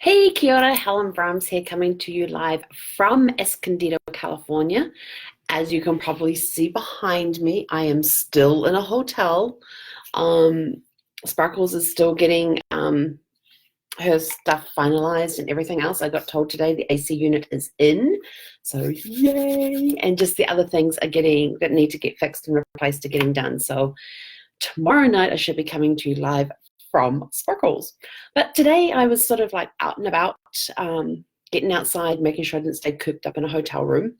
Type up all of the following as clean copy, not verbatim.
Hey, kia ora, Helen Brahms here, coming to you live from Escondido, California. As you can probably see behind me, I am still in a hotel. Um, Sparkles is still getting her stuff finalized and everything else. I got told today the AC unit is in, so yay! And just the other things that need to get fixed and replaced are getting done. So tomorrow night I should be coming to you live from Sparkles. But today I was sort of like out and about, getting outside, making sure I didn't stay cooped up in a hotel room,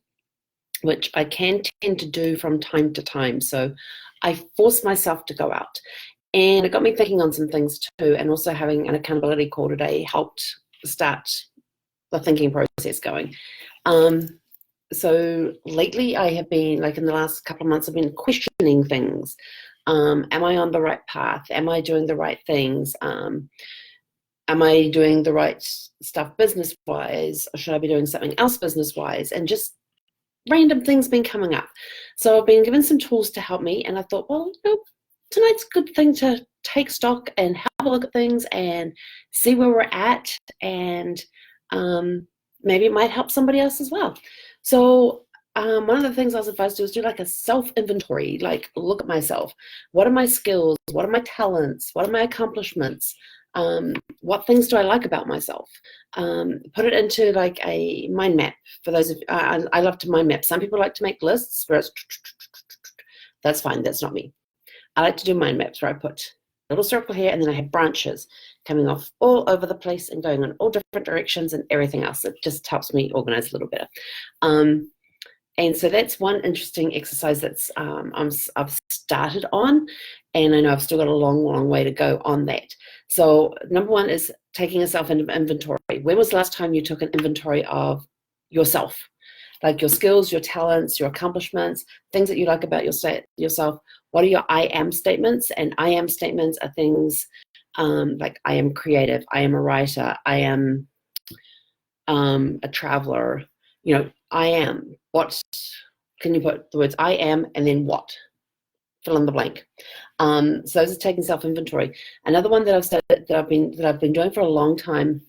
which I can tend to do from time to time. So I forced myself to go out. And it got me thinking on some things too, and also having an accountability call today helped start the thinking process going. So lately I have been, like in the last couple of months, I've been questioning things. Am I on the right path? Am I doing the right things? Am I doing the right stuff business-wise? Or should I be doing something else business-wise? And just random things been coming up. So I've been given some tools to help me, and I thought, well, tonight's a good thing to take stock and have a look at things and see where we're at, and maybe it might help somebody else as well. So one of the things I was advised to do is do like a self-inventory, like look at myself. What are my skills? What are my talents? What are my accomplishments? What things do I like about myself? Put it into like a mind map. For those of I love to mind map. Some people like to make lists where it's that's fine. That's not me. I like to do mind maps where I put a little circle here and then I have branches coming off all over the place and going in all different directions and everything else. It just helps me organize a little better. And so that's one interesting exercise that's I've started on, and I know I've still got a long, long way to go on that. So number one is taking a self-inventory. When was the last time you took an inventory of yourself? Like your skills, your talents, your accomplishments, things that you like about yourself. What are your I am statements? And I am statements are things like I am creative, I am a writer, I am a traveler. I am. What can you put the words I am and then what? Fill in the blank. So those are taking self-inventory. Another one that I've been doing for a long time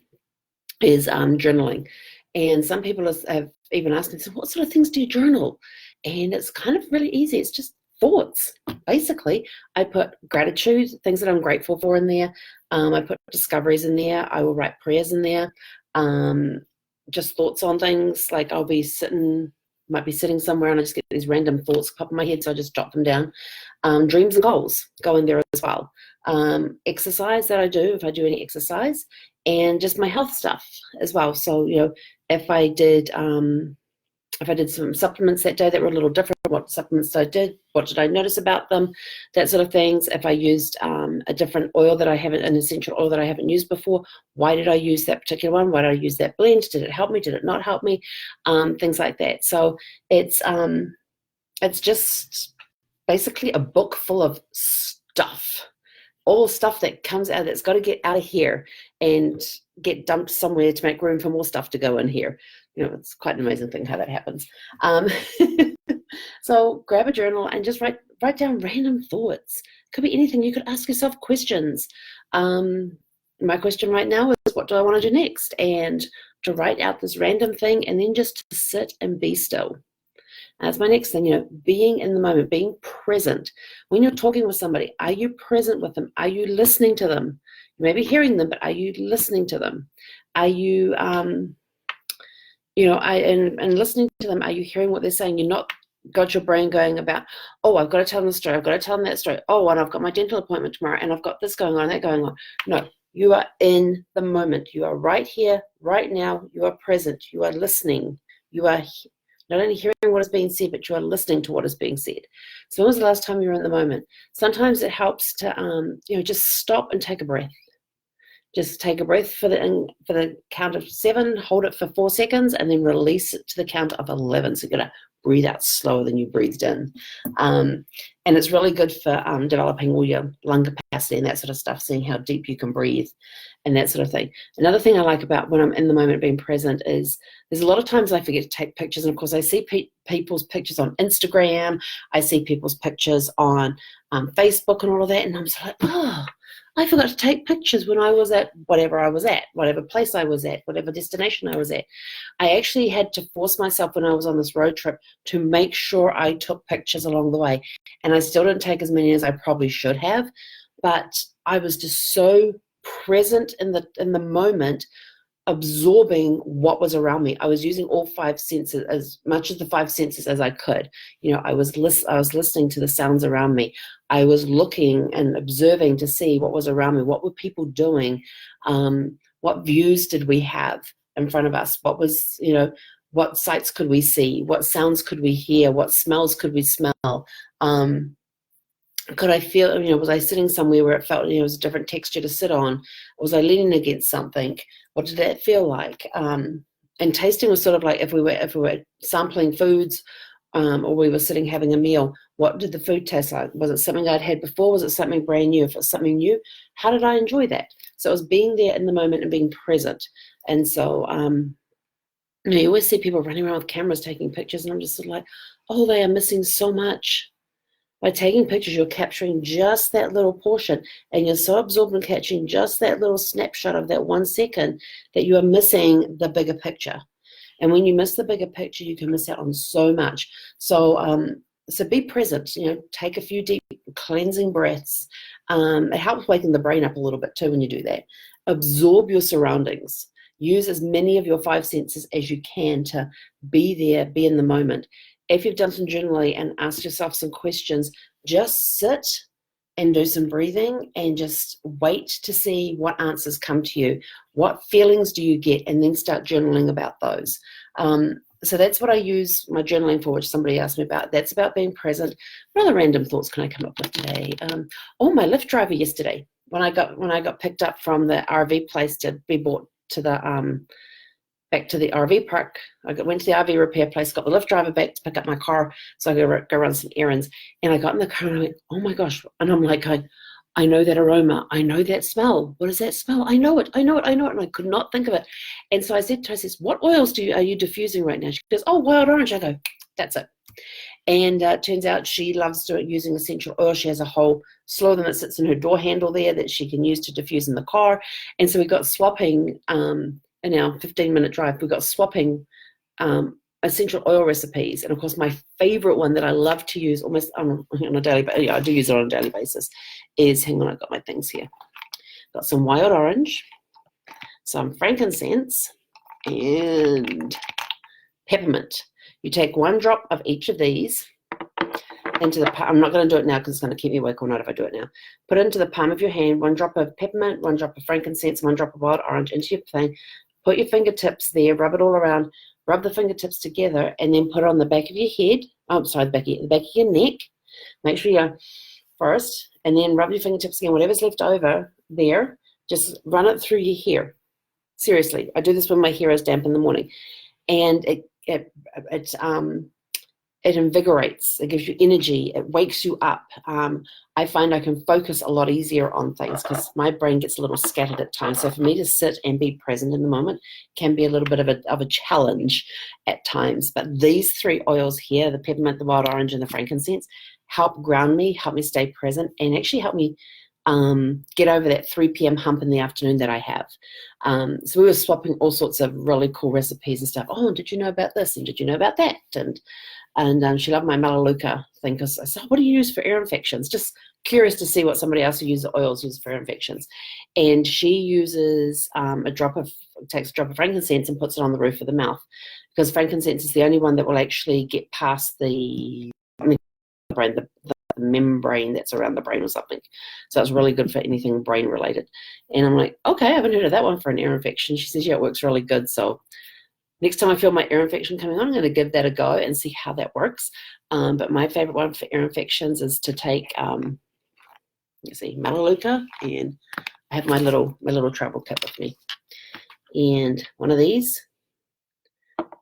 is journaling. And some people have even asked me, so what sort of things do you journal? And it's kind of really easy. It's just thoughts, basically. I put gratitude, things that I'm grateful for in there. I put discoveries in there. I will write prayers in there. Just thoughts on things, like might be sitting somewhere and I just get these random thoughts pop in my head, so I just jot them down. Dreams and goals go in there as well. Exercise that I do, if I do any exercise, and just my health stuff as well. So, if I did some supplements that day that were a little different, what supplements I did, what did I notice about them, that sort of things. If I used a different oil an essential oil that I haven't used before, why did I use that particular one? Why did I use that blend? Did it help me? Did it not help me? Things like that. So it's just basically a book full of stuff. All stuff that comes out, that's got to get out of here and get dumped somewhere to make room for more stuff to go in here. It's quite an amazing thing how that happens. So grab a journal and just write down random thoughts. Could be anything. You could ask yourself questions. My question right now is, what do I want to do next? And to write out this random thing and then just to sit and be still. That's my next thing, being in the moment, being present. When you're talking with somebody, are you present with them? Are you listening to them? You may be hearing them, but are you listening to them? Are you, and listening to them, are you hearing what they're saying? You're not got your brain going about, oh, I've got to tell them the story. I've got to tell them that story. Oh, and I've got my dental appointment tomorrow, and I've got this going on, that going on. No, you are in the moment. You are right here, right now. You are present. You are listening. You are not only hearing what is being said, but you are listening to what is being said. So when was the last time you were in the moment? Sometimes it helps to, just stop and take a breath. Just take a breath for the count of 7, hold it for 4 seconds, and then release it to the count of 11. So you're going to breathe out slower than you breathed in. And it's really good for developing all your lung capacity and that sort of stuff, seeing how deep you can breathe and that sort of thing. Another thing I like about when I'm in the moment being present is there's a lot of times I forget to take pictures. And of course, I see people's pictures on Instagram. I see people's pictures on Facebook and all of that. And I'm just like, oh, I forgot to take pictures when I was at whatever place I was at, whatever destination I was at. I actually had to force myself when I was on this road trip to make sure I took pictures along the way. And I still didn't take as many as I probably should have, but I was just so present in the moment, absorbing what was around me. I was using all five senses, as much of the five senses as I could. I was listening to the sounds around me. I was looking and observing to see what was around me. What were people doing? What views did we have in front of us? What was, what sights could we see? What sounds could we hear? What smells could we smell? Could I feel, was I sitting somewhere where it felt, it was a different texture to sit on? Was I leaning against something? What did that feel like? And tasting was sort of like if we were sampling foods, or we were sitting having a meal, what did the food taste like? Was it something I'd had before? Was it something brand new? If it's something new, how did I enjoy that? So it was being there in the moment and being present. And so, you always see people running around with cameras taking pictures, and I'm just sort of like, oh, they are missing so much. By taking pictures, you're capturing just that little portion, and you're so absorbed in catching just that little snapshot of that 1 second that you are missing the bigger picture. And when you miss the bigger picture, you can miss out on so much. So, so be present. Take a few deep cleansing breaths. It helps waking the brain up a little bit too when you do that. Absorb your surroundings. Use as many of your five senses as you can to be there, be in the moment. If you've done some journaling and ask yourself some questions, just sit and do some breathing and just wait to see what answers come to you. What feelings do you get? And then start journaling about those. So that's what I use my journaling for, which somebody asked me about. That's about being present. What other random thoughts can I come up with today? My Lyft driver yesterday, when I got picked up from the RV place to be brought to the back to the RV park. I went to the RV repair place, got the Lyft driver back to pick up my car so I could go run some errands. And I got in the car and I went, oh my gosh. And I'm like, I know that aroma. I know that smell. What does that smell? I know it. And I could not think of it. And so I said to her, I says, what oils are you diffusing right now? She goes, oh, wild orange. I go, that's it. And turns out she loves using essential oil. She has a whole slew of them that sits in her door handle there that she can use to diffuse in the car. And so we got swapping in our 15-minute drive, we got swapping essential oil recipes. And of course, my favorite one that I love to use almost on a daily basis, I do use it on a daily basis, is, hang on, I've got my things here. Got some wild orange, some frankincense, and peppermint. You take 1 drop of each of these into the palm. I'm not going to do it now because it's going to keep me awake all night if I do it now. Put it into the palm of your hand, 1 drop of peppermint, 1 drop of frankincense, 1 drop of wild orange into your thing. Put your fingertips there, rub it all around, rub the fingertips together, and then put it on the back of your head. The back of your neck. Make sure you're first, and then rub your fingertips again. Whatever's left over there, just run it through your hair. Seriously, I do this when my hair is damp in the morning, and it invigorates, it gives you energy, it wakes you up. I find I can focus a lot easier on things because my brain gets a little scattered at times. So for me to sit and be present in the moment can be a little bit of a challenge at times. But these 3 oils here, the peppermint, the wild orange, and the frankincense, help ground me, help me stay present, and actually help me get over that 3 p.m. hump in the afternoon that I have. So we were swapping all sorts of really cool recipes and stuff. Oh, did you know about this? And did you know about that? And she loved my Melaleuca thing because I said, what do you use for ear infections? Just curious to see what somebody else who uses oils uses for ear infections. And she uses takes a drop of frankincense and puts it on the roof of the mouth, because frankincense is the only one that will actually get past the brain, the membrane that's around the brain or something. So it's really good for anything brain related. And I'm like, okay, I haven't heard of that one for an ear infection. She says, yeah, it works really good. So next time I feel my ear infection coming on, I'm going to give that a go and see how that works. But my favorite one for ear infections is to take, Melaleuca, and I have my little travel kit with me. And one of these,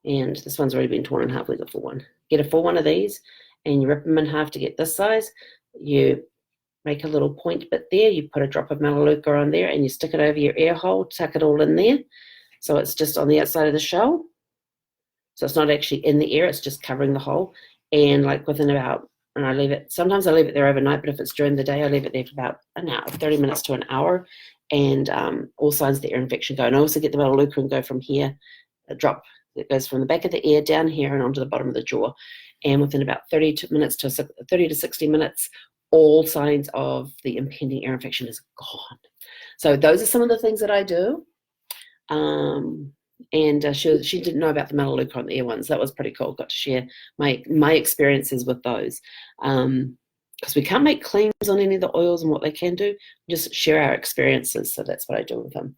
and this one's already been torn in half with a full one. get a full one of these, and you rip them in half to get this size. You make a little point bit there, you put a drop of melaleuca on there, and you stick it over your air hole, tuck it all in there. So it's just on the outside of the shell. So it's not actually in the air, it's just covering the hole. And like within about, and I leave it, sometimes I leave it there overnight, but if it's during the day, I leave it there for about an hour, 30 minutes to an hour. And all signs of the ear infection go. And I also get the melaleuca and go from here, a drop that goes from the back of the ear down here and onto the bottom of the jaw. And within about 30 to 60 minutes, all signs of the impending ear infection is gone. So those are some of the things that I do. And she didn't know about the melaleuca on the ear ones. That was pretty cool. Got to share my experiences with those. Because we can't make claims on any of the oils and what they can do, just share our experiences. So that's what I do with them.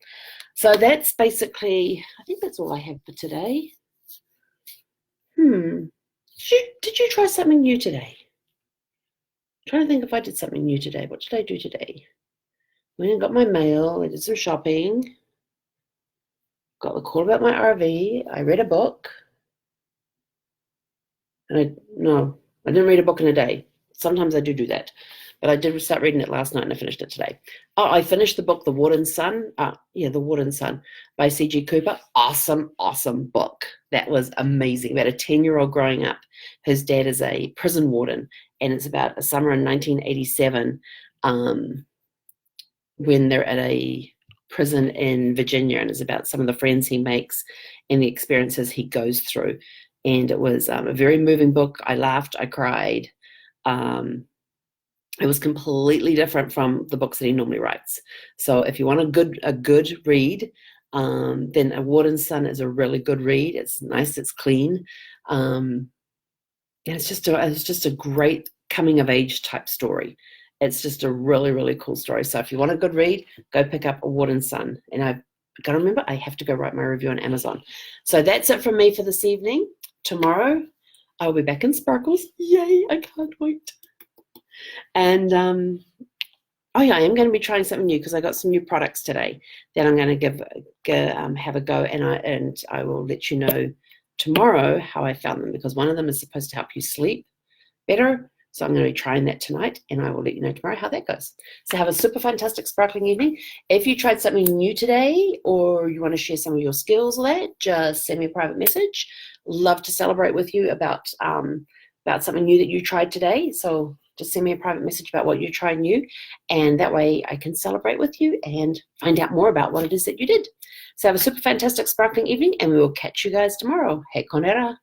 So that's basically, I think that's all I have for today. Did you try something new today? I'm trying to think if I did something new today. What did I do today? Went and got my mail. I did some shopping. Got the call about my RV. I read a book. And I didn't read a book in a day. Sometimes I do that. But I did start reading it last night and I finished it today. Oh, I finished the book, The Water and Sun. The Water and Sun by C.G. Cooper. Awesome, awesome book. That was amazing. About a 10-year-old growing up. His dad is a prison warden. And it's about a summer in 1987 when they're at a prison in Virginia, and it's about some of the friends he makes and the experiences he goes through. And it was a very moving book. I laughed, I cried. It was completely different from the books that he normally writes. So if you want a good read, then A Water and Sun is a really good read. It's nice, it's clean. And it's just a great coming of age type story. It's just a really, really cool story. So if you want a good read, go pick up A Water and Sun. And I've got to remember, I have to go write my review on Amazon. So that's it from me for this evening. Tomorrow, I'll be back in Sparkles. Yay, I can't wait. And, I am going to be trying something new because I got some new products today that I'm going to have a go. And I will let you know tomorrow how I found them, because one of them is supposed to help you sleep better. So I'm going to be trying that tonight, and I will let you know tomorrow how that goes. So have a super fantastic sparkling evening. If you tried something new today, or you want to share some of your skills or that, just send me a private message. Love to celebrate with you about something new that you tried today. So just send me a private message about what you tried new, and that way I can celebrate with you and find out more about what it is that you did. So have a super fantastic sparkling evening, and we will catch you guys tomorrow. Hey, Conera.